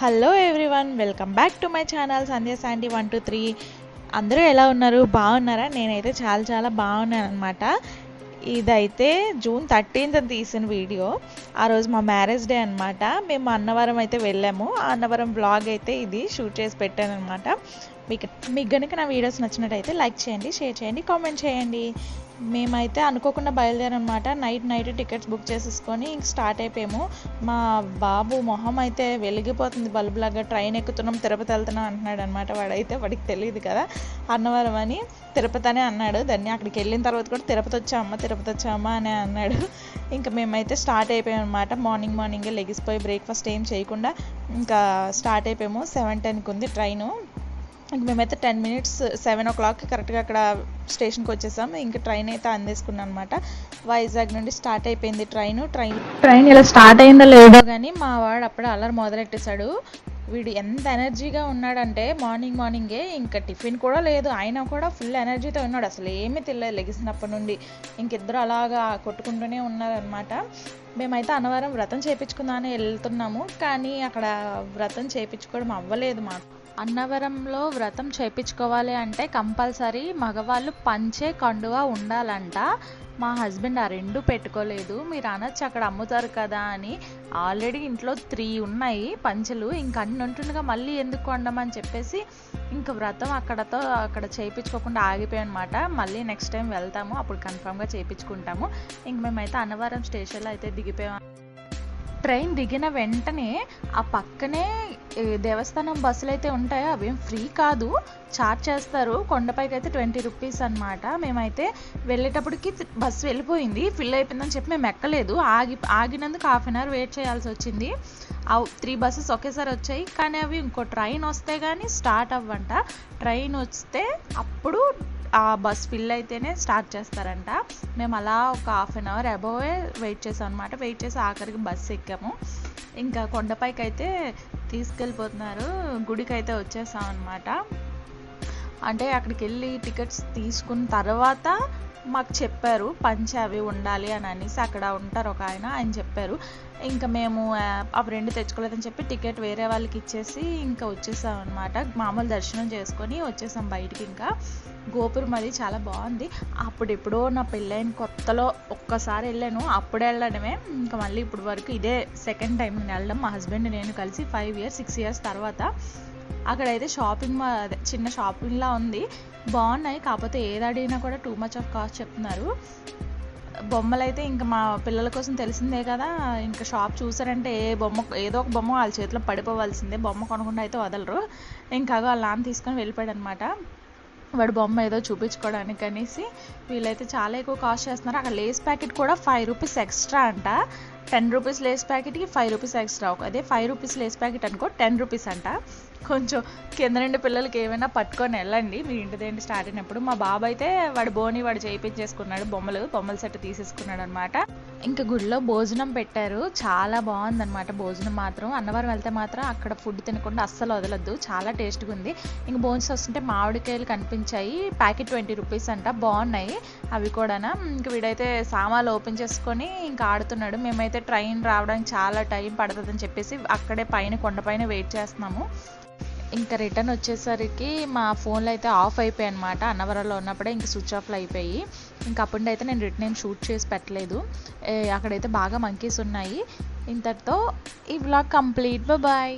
Hello everyone, welcome back to my channel Sandhya Sandy 123. అందరూ ఎలా ఉన్నారు? బాగున్నారా? నేనైతే చాలా చాలా బాగున్నాను అనమాట. ఇదైతే June 13th తీసిన వీడియో. ఆ రోజు మా మ్యారేజ్ డే అనమాట. మేము అన్నవరం అయితే వెళ్ళాము. ఆ అన్నవరం బ్లాగ్ అయితే ఇది షూట్ చేసి పెట్టాను అనమాట. మీకు కనుక నా వీడియోస్ నచ్చినట్టయితే లైక్ చేయండి, షేర్ చేయండి, కామెంట్ చేయండి. మేమైతే అనుకోకుండా బయలుదేరనమాట. నైట్ టికెట్స్ బుక్ చేసేసుకొని ఇంక స్టార్ట్ అయిపోయాము. మా బాబు మొహం అయితే వెలిగిపోతుంది బల్బులాగా. ట్రైన్ ఎక్కుతున్నాం, తిరుపతి వెళ్తున్నాం అంటున్నాడు అనమాట. వాడికి తెలియదు కదా అన్నవరం అని, తిరుపతి అనే అన్నాడు. దాన్ని అక్కడికి వెళ్ళిన తర్వాత కూడా తిరుపతి వచ్చామా అని అన్నాడు. ఇంకా మేమైతే స్టార్ట్ అయిపోయాం అనమాట. మార్నింగే లెగిసిపోయి బ్రేక్ఫాస్ట్ ఏం చేయకుండా ఇంకా స్టార్ట్ అయిపోయాము. 7:10కి ఉంది ట్రైను. ఇంక మేమైతే 10 minutes 7 o'clockకి కరెక్ట్గా అక్కడ స్టేషన్కి వచ్చేసాము. ఇంక ట్రైన్ అయితే అందేసుకున్నాం అనమాట. వైజాగ్ నుండి స్టార్ట్ అయిపోయింది ట్రైన్ ఇలా స్టార్ట్ అయిందో లేదో కానీ మా వాడు అప్పుడే అల్లరి మొదలెట్టేశాడు. వీడు ఎంత ఎనర్జీగా ఉన్నాడంటే మార్నింగే ఇంకా టిఫిన్ కూడా లేదు, అయినా కూడా ఫుల్ ఎనర్జీతో ఉన్నాడు. అసలు ఏమీ తెలియదు లెగిసినప్పటి నుండి. ఇంకిద్దరు అలాగా కొట్టుకుంటూనే ఉన్నారనమాట. మేమైతే అన్నవరం వ్రతం చేయించుకుందామని వెళ్తున్నాము, కానీ అక్కడ వ్రతం చేయించుకోవడం అవ్వలేదు మాకు. అన్నవరంలో వ్రతం చేయించుకోవాలి అంటే కంపల్సరీ మగవాళ్ళు పంచే కండువా ఉండాలంట. మా హస్బెండ్ ఆ రెండు పెట్టుకోలేదు. మీరు అనొచ్చు అక్కడ అమ్ముతారు కదా అని. ఆల్రెడీ ఇంట్లో 3 ఉన్నాయి పంచెలు, ఇంక అన్ని ఉంటుండగా మళ్ళీ ఎందుకు కొండమని చెప్పేసి ఇంకా వ్రతం అక్కడ చేయించుకోకుండా ఆగిపోయాం అనమాట. మళ్ళీ నెక్స్ట్ టైం వెళ్తాము, అప్పుడు కన్ఫామ్గా చేయించుకుంటాము. ఇంక మేమైతే అన్నవరం స్టేషన్లో అయితే దిగిపోయాం. ట్రైన్ దిగిన వెంటనే ఆ పక్కనే దేవస్థానం బస్సులు అయితే ఉంటాయో అవేం ఫ్రీ కాదు, చార్జ్ చేస్తారు. కొండపైకి అయితే 20 rupees అనమాట. మేమైతే వెళ్ళేటప్పటికి బస్సు వెళ్ళిపోయింది, ఫిల్ అయిపోయిందని చెప్పి మేము ఎక్కలేదు. ఆగినందుకు 1/2 hour వెయిట్ చేయాల్సి వచ్చింది. 3 buses ఒకేసారి వచ్చాయి, కానీ అవి ఇంకో ట్రైన్ వస్తే కానీ స్టార్ట్ అవ్వంట. ట్రైన్ వస్తే అప్పుడు ఆ బస్ ఫిల్ అయితేనే స్టార్ట్ చేస్తారంట. మేము అలా ఒక 1/2 hour అబోవే వెయిట్ చేసాం అనమాట. వెయిట్ చేసి ఆఖరికి బస్సు ఎక్కాము. ఇంకా కొండపైకి అయితే తీసుకెళ్ళిపోతున్నారు. గుడికి అయితే వచ్చేసాం అనమాట. అంటే అక్కడికి వెళ్ళి టికెట్స్ తీసుకున్న తర్వాత మాకు చెప్పారు పంచె అవి ఉండాలి అని అనేసి. అక్కడ ఉంటారు ఒక ఆయన చెప్పారు. ఇంకా మేము అవి 2 తెచ్చుకోలేదని చెప్పి టికెట్ వేరే వాళ్ళకి ఇచ్చేసి ఇంకా వచ్చేసాం అనమాట. మామూలు దర్శనం చేసుకొని వచ్చేసాం బయటికి. ఇంకా గోపురం అది చాలా బాగుంది. అప్పుడెప్పుడో నా పెళ్ళైన కొత్తలో ఒక్కసారి వెళ్ళాను, అప్పుడు వెళ్ళడమే. ఇంకా మళ్ళీ ఇప్పుడు వరకు ఇదే సెకండ్ టైం నేను వెళ్ళడం. మా హస్బెండ్ నేను కలిసి 6 years తర్వాత. అక్కడైతే చిన్న షాపింగ్లా ఉంది, బాగున్నాయి. కాకపోతే ఏది అడిగినా కూడా టూ మచ్ ఆఫ్ కాస్ట్ చెప్తున్నారు. బొమ్మలు అయితే ఇంకా మా పిల్లల కోసం తెలిసిందే కదా, ఇంకా షాప్ చూసారంటే ఏదో ఒక బొమ్మ వాళ్ళ చేతిలో పడిపోవాల్సిందే. బొమ్మ కొనకుండా అయితే వదలరు. ఇంకా వాళ్ళ నాన్న తీసుకొని వెళ్ళిపోయాడు అనమాట. వాడు బొమ్మ ఏదో చూపించుకోవడానికి అనేసి. వీళ్ళైతే చాలా ఎక్కువ కాస్ట్ చేస్తున్నారు. అక్కడ లేస్ ప్యాకెట్ కూడా 5 rupees ఎక్స్ట్రా అంట. 10 rupees లేస్ ప్యాకెట్కి 5 rupees ఎక్స్ట్రా. అదే 5 rupees లేస్ ప్యాకెట్ అనుకో 10 rupees అంట. కొంచెం కింద నుండి పిల్లలకి ఏమైనా పట్టుకొని వెళ్ళండి మీ ఇంటిదేంటి స్టార్ట్ అయినప్పుడు. మా బాబు అయితే వాడు చేయించేసుకున్నాడు, బొమ్మల సెట్ తీసేసుకున్నాడు అనమాట. ఇంకా గుడిలో భోజనం పెట్టారు, చాలా బాగుందనమాట భోజనం మాత్రం. అన్నవరం వెళ్తే మాత్రం అక్కడ ఫుడ్ తినకుండా అస్సలు వదలొద్దు, చాలా టేస్ట్గా ఉంది. ఇంకా భోజనం వస్తుంటే మామిడికాయలు కనిపించాయి, ప్యాకెట్ 20 rupees అంట, బాగున్నాయి అవి కూడా. ఇంక వీడైతే సామాన్లు ఓపెన్ చేసుకొని ఇంకా ఆడుతున్నాడు. మేమైతే ట్రైన్ రావడానికి చాలా టైం పడుతుందని చెప్పేసి అక్కడే కొండపైన వెయిట్ చేస్తున్నాము. ఇంకా రిటర్న్ వచ్చేసరికి మా ఫోన్లో అయితే ఆఫ్ అయిపోయాయి అనమాట. అన్నవరంలో ఉన్నప్పుడే ఇంకా స్విచ్ ఆఫ్లో అయిపోయి. ఇంకా అప్పుడైతే నేను రిటర్న్ ఏం షూట్ చేసి పెట్టలేదు. అక్కడైతే బాగా మంకీస్ ఉన్నాయి. ఇంతటితో ఈ వ్లాగ్ కంప్లీట్. బాయ్.